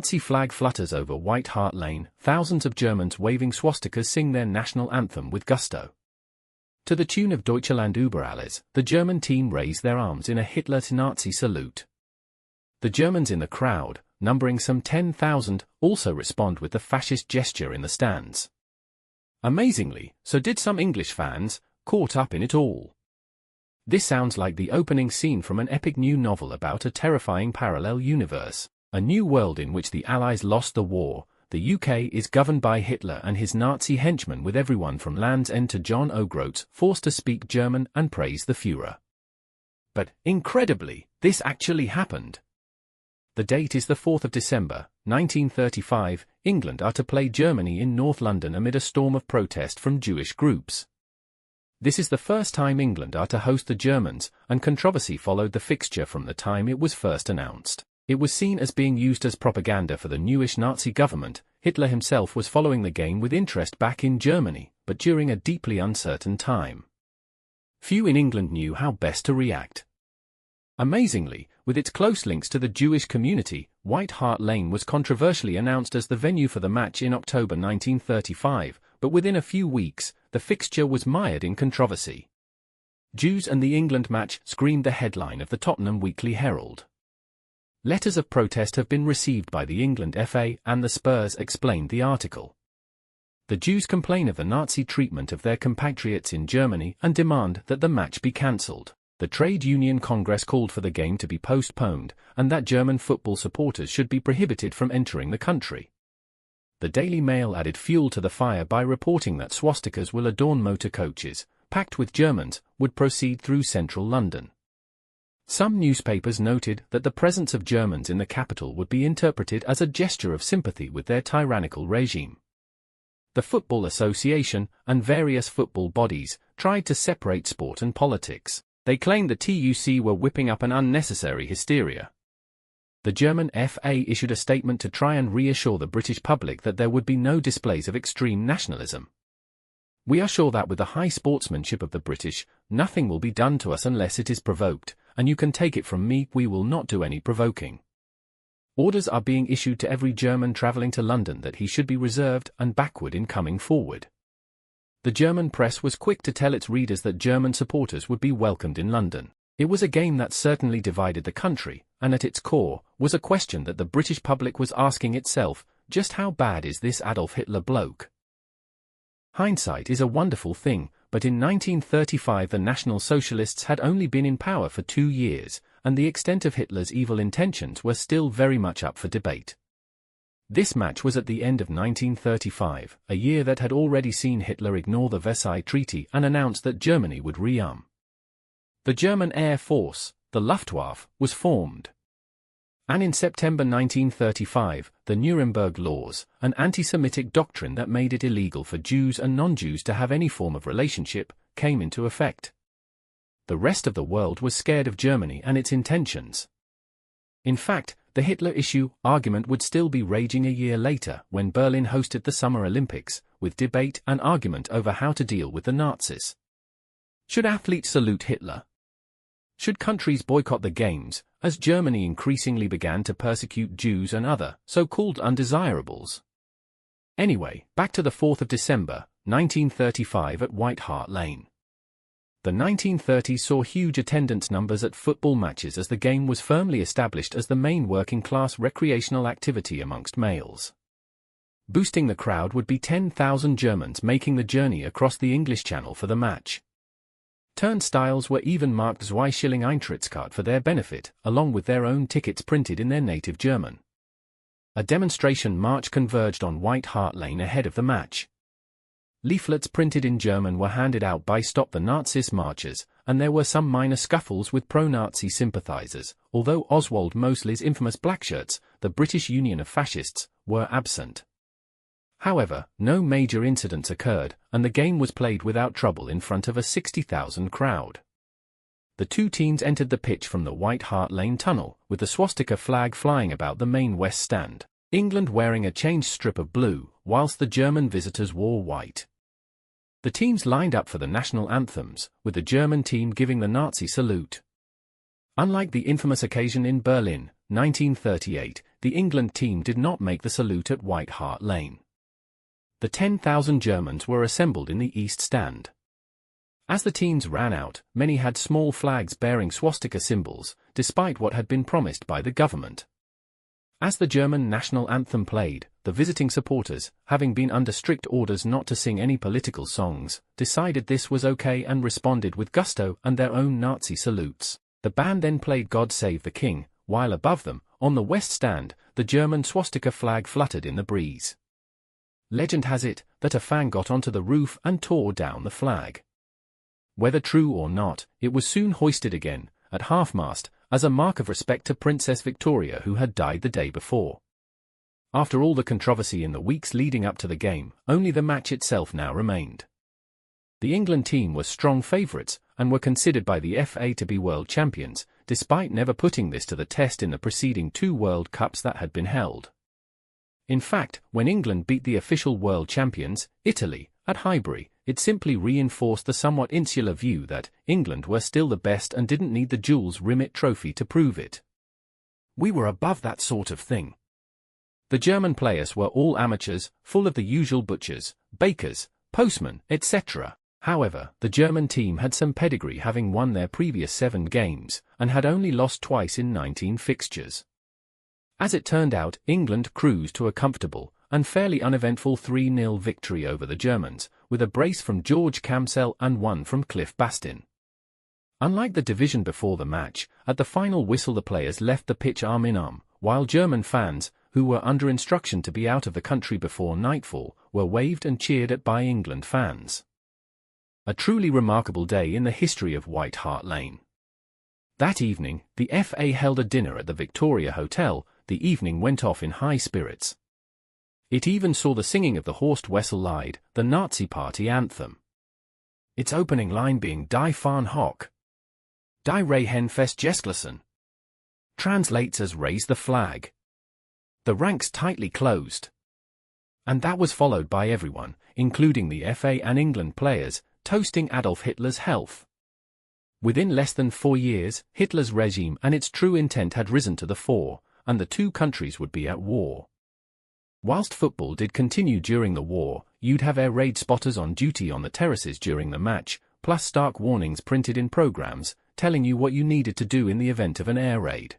Nazi flag flutters over White Hart Lane, thousands of Germans waving swastikas sing their national anthem with gusto. To the tune of Deutschland über alles, the German team raise their arms in a Hitler-Nazi salute. The Germans in the crowd, numbering some 10,000, also respond with the fascist gesture in the stands. Amazingly, so did some English fans, caught up in it all. This sounds like the opening scene from an epic new novel about a terrifying parallel universe, a new world in which the Allies lost the war. The UK is governed by Hitler and his Nazi henchmen, with everyone from Land's End to John O'Groats forced to speak German and praise the Führer. But, incredibly, this actually happened. The date is the 4th of December, 1935, England are to play Germany in North London amid a storm of protest from Jewish groups. This is the first time England are to host the Germans, and controversy followed the fixture from the time it was first announced. It was seen as being used as propaganda for the newish Nazi government. Hitler himself was following the game with interest back in Germany, but during a deeply uncertain time. Few in England knew how best to react. Amazingly, with its close links to the Jewish community, White Hart Lane was controversially announced as the venue for the match in October 1935, but within a few weeks, the fixture was mired in controversy. Jews and the England match screamed the headline of the Tottenham Weekly Herald. Letters of protest have been received by the England FA, and the Spurs, explained the article. The Jews complain of the Nazi treatment of their compatriots in Germany and demand that the match be cancelled. The Trade Union Congress called for the game to be postponed, and that German football supporters should be prohibited from entering the country. The Daily Mail added fuel to the fire by reporting that swastikas will adorn motor coaches, packed with Germans, would proceed through central London. Some newspapers noted that the presence of Germans in the capital would be interpreted as a gesture of sympathy with their tyrannical regime. The Football Association, and various football bodies, tried to separate sport and politics. They claimed the TUC were whipping up an unnecessary hysteria. The German FA issued a statement to try and reassure the British public that there would be no displays of extreme nationalism. "We are sure that with the high sportsmanship of the British, nothing will be done to us unless it is provoked, and you can take it from me, we will not do any provoking." Orders are being issued to every German travelling to London that he should be reserved and backward in coming forward. The German press was quick to tell its readers that German supporters would be welcomed in London. It was a game that certainly divided the country, and at its core was a question that the British public was asking itself: just how bad is this Adolf Hitler bloke? Hindsight is a wonderful thing, but in 1935 the National Socialists had only been in power for 2 years, and the extent of Hitler's evil intentions were still very much up for debate. This match was at the end of 1935, a year that had already seen Hitler ignore the Versailles Treaty and announce that Germany would rearm. The German Air Force, the Luftwaffe, was formed. And in September 1935, the Nuremberg Laws, an antisemitic doctrine that made it illegal for Jews and non-Jews to have any form of relationship, came into effect. The rest of the world was scared of Germany and its intentions. In fact, the Hitler issue argument would still be raging a year later when Berlin hosted the Summer Olympics, with debate and argument over how to deal with the Nazis. Should athletes salute Hitler? Should countries boycott the Games, as Germany increasingly began to persecute Jews and other so-called undesirables? Anyway, back to the 4th of December, 1935 at White Hart Lane. The 1930s saw huge attendance numbers at football matches as the game was firmly established as the main working-class recreational activity amongst males. Boosting the crowd would be 10,000 Germans making the journey across the English Channel for the match. Turnstiles were even marked Zweischilling Eintrittskarte for their benefit, along with their own tickets printed in their native German. A demonstration march converged on White Hart Lane ahead of the match. Leaflets printed in German were handed out by Stop the Nazis marchers, and there were some minor scuffles with pro-Nazi sympathizers, although Oswald Mosley's infamous blackshirts, the British Union of Fascists, were absent. However, no major incidents occurred, and the game was played without trouble in front of a 60,000 crowd. The two teams entered the pitch from the White Hart Lane tunnel, with the swastika flag flying about the main west stand, England wearing a changed strip of blue, whilst the German visitors wore white. The teams lined up for the national anthems, with the German team giving the Nazi salute. Unlike the infamous occasion in Berlin, 1938, the England team did not make the salute at White Hart Lane. The 10,000 Germans were assembled in the East Stand. As the teams ran out, many had small flags bearing swastika symbols, despite what had been promised by the government. As the German national anthem played, the visiting supporters, having been under strict orders not to sing any political songs, decided this was okay and responded with gusto and their own Nazi salutes. The band then played God Save the King, while above them, on the West Stand, the German swastika flag fluttered in the breeze. Legend has it that a fan got onto the roof and tore down the flag. Whether true or not, it was soon hoisted again, at half-mast, as a mark of respect to Princess Victoria, who had died the day before. After all the controversy in the weeks leading up to the game, only the match itself now remained. The England team was strong favourites, and were considered by the FA to be world champions, despite never putting this to the test in the preceding 2 World Cups that had been held. In fact, when England beat the official world champions, Italy, at Highbury, it simply reinforced the somewhat insular view that England were still the best and didn't need the Jules Rimet trophy to prove it. We were above that sort of thing. The German players were all amateurs, full of the usual butchers, bakers, postmen, etc. However, the German team had some pedigree, having won their previous 7 games, and had only lost twice in 19 fixtures. As it turned out, England cruised to a comfortable and fairly uneventful 3-0 victory over the Germans, with a brace from George Camsell and one from Cliff Bastin. Unlike the division before the match, at the final whistle the players left the pitch arm in arm, while German fans, who were under instruction to be out of the country before nightfall, were waved and cheered at by England fans. A truly remarkable day in the history of White Hart Lane. That evening, the FA held a dinner at the Victoria Hotel. The evening went off in high spirits. It even saw the singing of the Horst Wessel Lied, the Nazi Party anthem. Its opening line being Die Fahren hoch. Die Rehen fest Jesklassen. Translates as Raise the Flag. The ranks tightly closed. And that was followed by everyone, including the FA and England players, toasting Adolf Hitler's health. Within less than 4 years, Hitler's regime and its true intent had risen to the fore, and the 2 countries would be at war. Whilst football did continue during the war, you'd have air raid spotters on duty on the terraces during the match, plus stark warnings printed in programs, telling you what you needed to do in the event of an air raid.